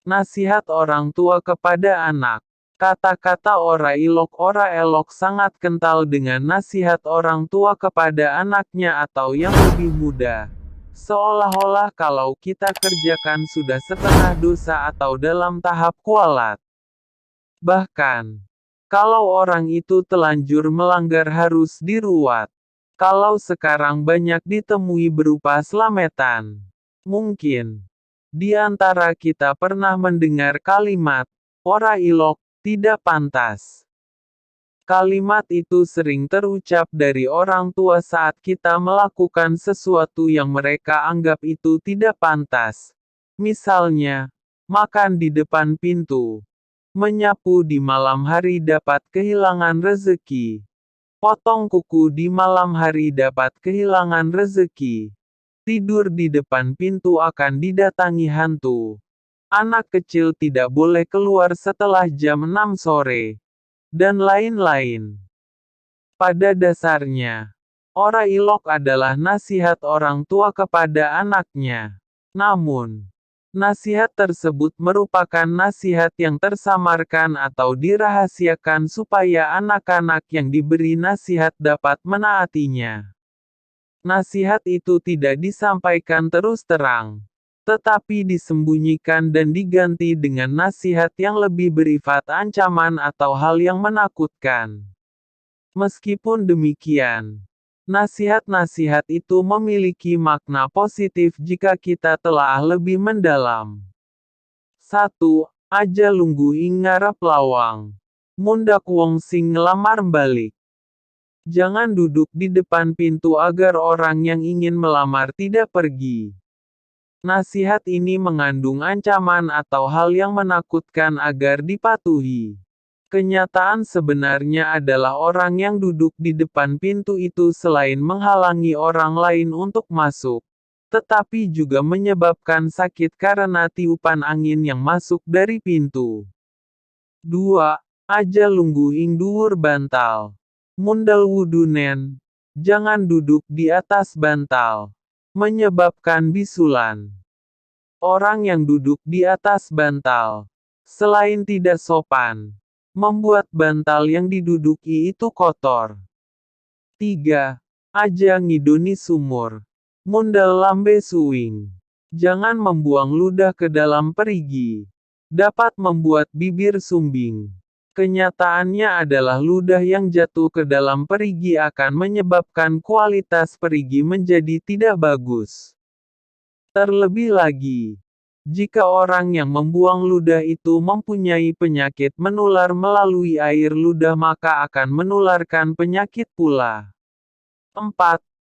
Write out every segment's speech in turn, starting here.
Nasihat orang tua kepada anak. Kata-kata ora elok sangat kental dengan nasihat orang tua kepada anaknya atau yang lebih muda. Seolah-olah kalau kita kerjakan sudah setengah dosa atau dalam tahap kualat. Bahkan, kalau orang itu telanjur melanggar harus diruat. Kalau sekarang banyak ditemui berupa slametan. Mungkin, di antara kita pernah mendengar kalimat, ora ilok, tidak pantas. Kalimat itu sering terucap dari orang tua saat kita melakukan sesuatu yang mereka anggap itu tidak pantas. Misalnya, makan di depan pintu. Menyapu di malam hari dapat kehilangan rezeki. Potong kuku di malam hari dapat kehilangan rezeki. Tidur di depan pintu akan didatangi hantu. Anak kecil tidak boleh keluar setelah jam 6 sore. Dan lain-lain. Pada dasarnya, ora ilok adalah nasihat orang tua kepada anaknya. Namun, nasihat tersebut merupakan nasihat yang tersamarkan atau dirahasiakan supaya anak-anak yang diberi nasihat dapat menaatinya. Nasihat itu tidak disampaikan terus terang, tetapi disembunyikan dan diganti dengan nasihat yang lebih bersifat ancaman atau hal yang menakutkan. Meskipun demikian, nasihat-nasihat itu memiliki makna positif jika kita telah lebih mendalam. 1. Aja lungguh ing ngarep lawang. Mundak wong sing ngelamar balik. Jangan duduk di depan pintu agar orang yang ingin melamar tidak pergi. Nasihat ini mengandung ancaman atau hal yang menakutkan agar dipatuhi. Kenyataan sebenarnya adalah orang yang duduk di depan pintu itu selain menghalangi orang lain untuk masuk, tetapi juga menyebabkan sakit karena tiupan angin yang masuk dari pintu. 2. Aja lungguh ing dhuwur bantal. Mundal wudunen. Jangan duduk di atas bantal. Menyebabkan bisulan. Orang yang duduk di atas bantal, selain tidak sopan, membuat bantal yang diduduki itu kotor. 3. Aja ngidoni sumur. Mundal lambe suwing. Jangan membuang ludah ke dalam perigi. Dapat membuat bibir sumbing. Kenyataannya adalah ludah yang jatuh ke dalam perigi akan menyebabkan kualitas perigi menjadi tidak bagus. Terlebih lagi, jika orang yang membuang ludah itu mempunyai penyakit menular melalui air ludah maka akan menularkan penyakit pula. 4.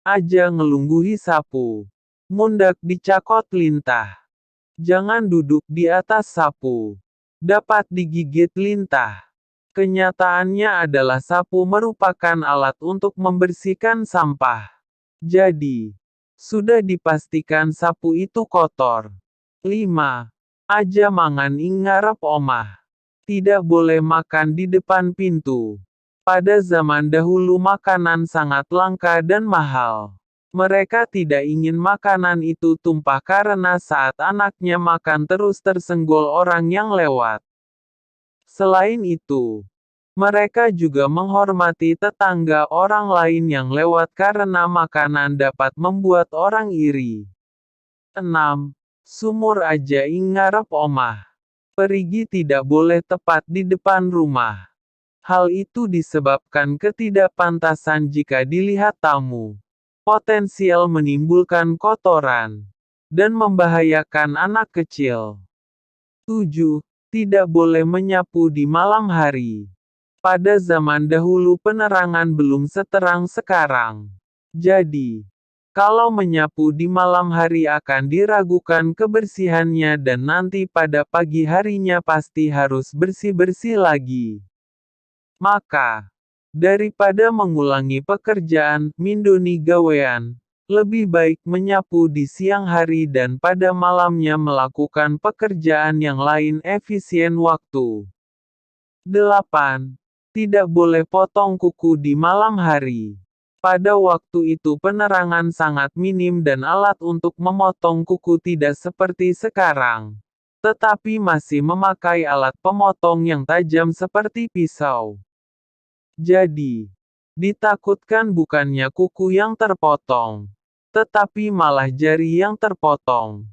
Aja ngelungguhi sapu. Mundak dicakot lintah. Jangan duduk di atas sapu. Dapat digigit lintah. Kenyataannya adalah sapu merupakan alat untuk membersihkan sampah. Jadi, sudah dipastikan sapu itu kotor. 5. Aja mangan ing ngarep omah. Tidak boleh makan di depan pintu. Pada zaman dahulu makanan sangat langka dan mahal. Mereka tidak ingin makanan itu tumpah karena saat anaknya makan terus tersenggol orang yang lewat. Selain itu, mereka juga menghormati tetangga orang lain yang lewat karena makanan dapat membuat orang iri. 6. Sumur aja ing ngarep omah. Perigi tidak boleh tepat di depan rumah. Hal itu disebabkan ketidakpantasan jika dilihat tamu. Potensial menimbulkan kotoran. Dan membahayakan anak kecil. 7. Tidak boleh menyapu di malam hari. Pada zaman dahulu penerangan belum seterang sekarang. Jadi, kalau menyapu di malam hari akan diragukan kebersihannya dan nanti pada pagi harinya pasti harus bersih-bersih lagi. Maka, daripada mengulangi pekerjaan, mindoni gawean, lebih baik menyapu di siang hari dan pada malamnya melakukan pekerjaan yang lain efisien waktu. 8. Tidak boleh potong kuku di malam hari. Pada waktu itu penerangan sangat minim dan alat untuk memotong kuku tidak seperti sekarang. tetapi masih memakai alat pemotong yang tajam seperti pisau. Jadi, ditakutkan bukannya kuku yang terpotong, tetapi malah jari yang terpotong.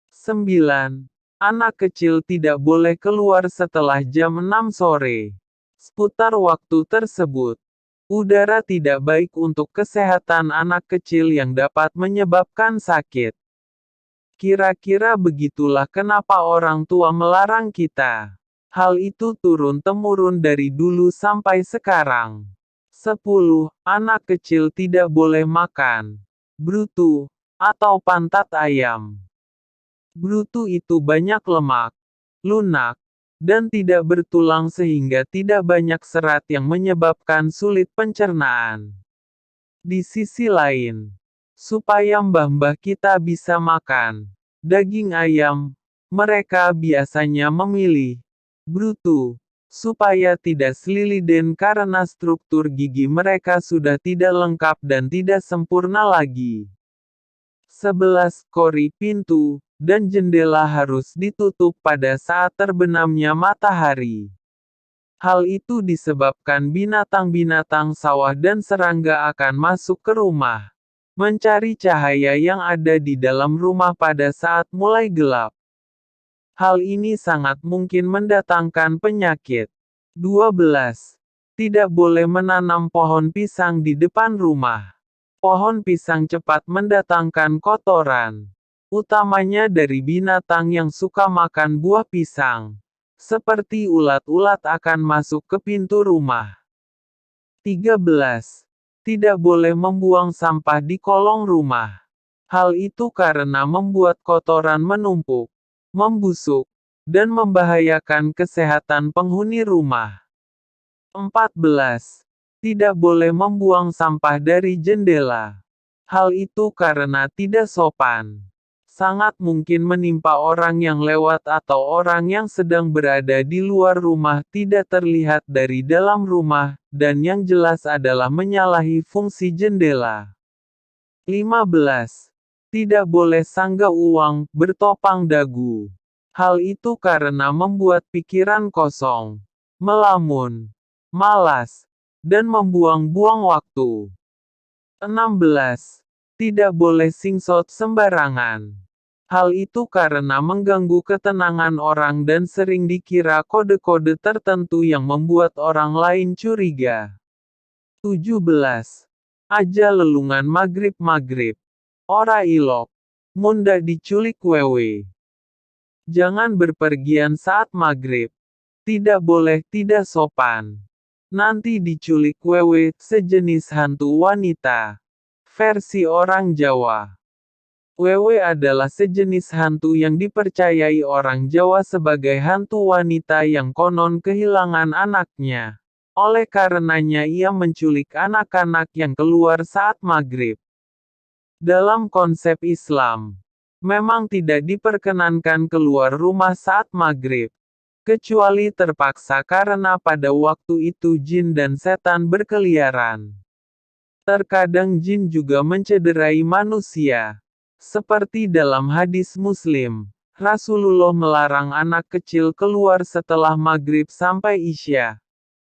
9. Anak kecil tidak boleh keluar setelah jam 6 sore. Seputar waktu tersebut, udara tidak baik untuk kesehatan anak kecil yang dapat menyebabkan sakit. Kira-kira begitulah kenapa orang tua melarang kita. Hal itu turun-temurun dari dulu sampai sekarang. 10. Anak kecil tidak boleh makan brutu atau pantat ayam. Brutu itu banyak lemak, lunak, dan tidak bertulang sehingga tidak banyak serat yang menyebabkan sulit pencernaan. Di sisi lain, supaya mbah-mbah kita bisa makan daging ayam, mereka biasanya memilih brutu, supaya tidak seliliden karena struktur gigi mereka sudah tidak lengkap dan tidak sempurna lagi. 11. Kori pintu dan jendela harus ditutup pada saat terbenamnya matahari. Hal itu disebabkan binatang-binatang sawah dan serangga akan masuk ke rumah, mencari cahaya yang ada di dalam rumah pada saat mulai gelap. Hal ini sangat mungkin mendatangkan penyakit. 12. Tidak boleh menanam pohon pisang di depan rumah. Pohon pisang cepat mendatangkan kotoran, utamanya dari binatang yang suka makan buah pisang. Seperti ulat-ulat akan masuk ke pintu rumah. 13. Tidak boleh membuang sampah di kolong rumah. Hal itu karena membuat kotoran menumpuk, membusuk, dan membahayakan kesehatan penghuni rumah. 14. Tidak boleh membuang sampah dari jendela. Hal itu karena tidak sopan. Sangat mungkin menimpa orang yang lewat atau orang yang sedang berada di luar rumah tidak terlihat dari dalam rumah, dan yang jelas adalah menyalahi fungsi jendela. 15. Tidak boleh sanggah uang bertopang dagu. Hal itu karena membuat pikiran kosong, melamun, malas, dan membuang-buang waktu. 16. Tidak boleh singsot sembarangan. Hal itu karena mengganggu ketenangan orang dan sering dikira kode-kode tertentu yang membuat orang lain curiga. 17. Aja lelungan magrib-magrib. Ora ilok. Munda diculik wewe. Jangan berpergian saat magrib. Tidak boleh tidak sopan. Nanti diculik wewe, sejenis hantu wanita. Versi orang Jawa. Wewe adalah sejenis hantu yang dipercayai orang Jawa sebagai hantu wanita yang konon kehilangan anaknya. Oleh karenanya ia menculik anak-anak yang keluar saat magrib. Dalam konsep Islam, memang tidak diperkenankan keluar rumah saat magrib, kecuali terpaksa karena pada waktu itu jin dan setan berkeliaran. Terkadang jin juga mencederai manusia. Seperti dalam hadis Muslim, Rasulullah melarang anak kecil keluar setelah maghrib sampai isya.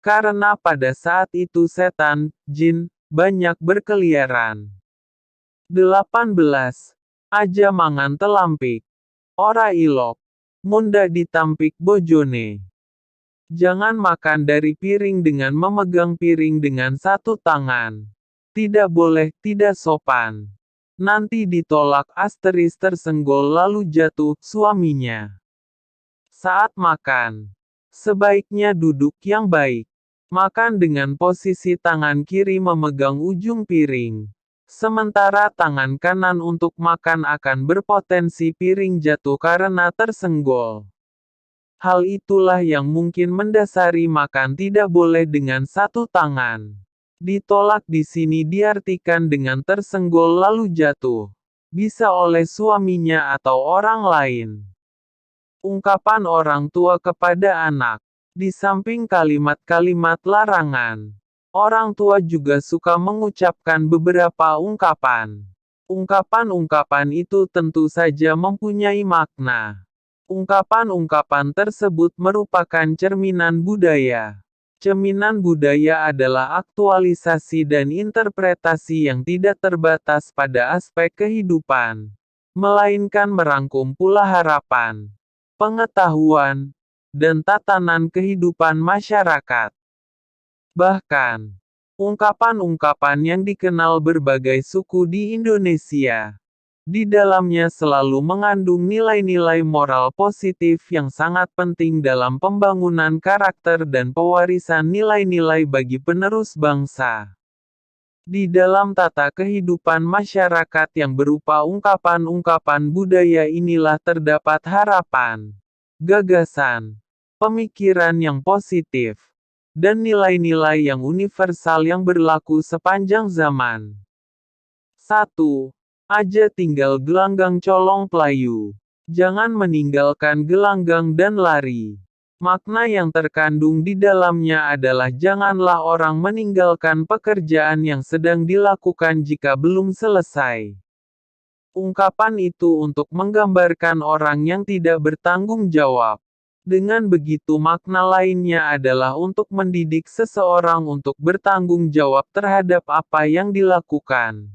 Karena pada saat itu setan, jin, banyak berkeliaran. 18. Aja mangan telampik. Ora ilok. Munda ditampik bojone. Jangan makan dari piring dengan memegang piring dengan satu tangan. Tidak boleh, tidak sopan. Nanti ditolak asteris tersenggol lalu jatuh, suaminya. Saat makan, sebaiknya duduk yang baik. Makan dengan posisi tangan kiri memegang ujung piring. Sementara tangan kanan untuk makan akan berpotensi piring jatuh karena tersenggol. Hal itulah yang mungkin mendasari makan tidak boleh dengan satu tangan. Ditolak di sini diartikan dengan tersenggol lalu jatuh. Bisa oleh suaminya atau orang lain. Ungkapan orang tua kepada anak. Di samping kalimat-kalimat larangan, orang tua juga suka mengucapkan beberapa ungkapan. Ungkapan-ungkapan itu tentu saja mempunyai makna. Ungkapan-ungkapan tersebut merupakan cerminan budaya. Cerminan budaya adalah aktualisasi dan interpretasi yang tidak terbatas pada aspek kehidupan, melainkan merangkum pula harapan, pengetahuan, dan tatanan kehidupan masyarakat. Bahkan, ungkapan-ungkapan yang dikenal berbagai suku di Indonesia, di dalamnya selalu mengandung nilai-nilai moral positif yang sangat penting dalam pembangunan karakter dan pewarisan nilai-nilai bagi penerus bangsa. Di dalam tata kehidupan masyarakat yang berupa ungkapan-ungkapan budaya inilah terdapat harapan, gagasan, pemikiran yang positif, dan nilai-nilai yang universal yang berlaku sepanjang zaman. 1. Aja tinggal gelanggang colong pelayu. Jangan meninggalkan gelanggang dan lari. Makna yang terkandung di dalamnya adalah janganlah orang meninggalkan pekerjaan yang sedang dilakukan jika belum selesai. Ungkapan itu untuk menggambarkan orang yang tidak bertanggung jawab. Dengan begitu makna lainnya adalah untuk mendidik seseorang untuk bertanggung jawab terhadap apa yang dilakukan.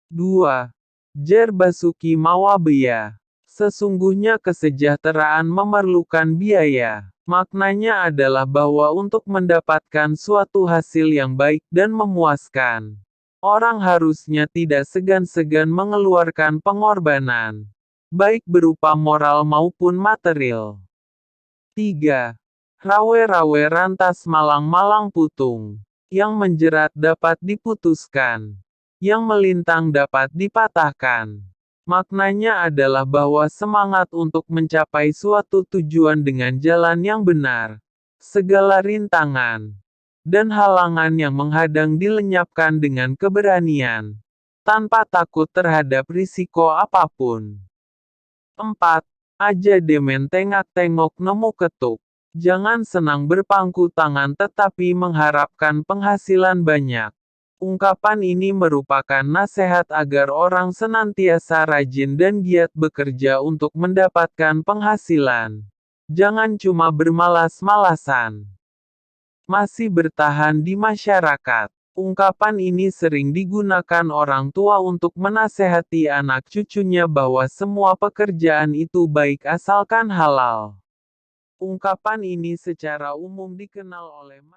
2. Jer Basuki Mawabaya. Sesungguhnya kesejahteraan memerlukan biaya. Maknanya adalah bahwa untuk mendapatkan suatu hasil yang baik dan memuaskan, orang harusnya tidak segan-segan mengeluarkan pengorbanan, baik berupa moral maupun material. 3. Rawe-rawe rantas malang-malang putung. Yang menjerat dapat diputuskan. Yang melintang dapat dipatahkan. Maknanya adalah bahwa semangat untuk mencapai suatu tujuan dengan jalan yang benar, segala rintangan dan halangan yang menghadang dilenyapkan dengan keberanian, tanpa takut terhadap risiko apapun. 4. Aja demen tengak-tengok nemu ketuk. Jangan senang berpangku tangan tetapi mengharapkan penghasilan banyak. Ungkapan ini merupakan nasihat agar orang senantiasa rajin dan giat bekerja untuk mendapatkan penghasilan. Jangan cuma bermalas-malasan. Masih bertahan di masyarakat. Ungkapan ini sering digunakan orang tua untuk menasehati anak cucunya bahwa semua pekerjaan itu baik asalkan halal. Ungkapan ini secara umum dikenal oleh masyarakat.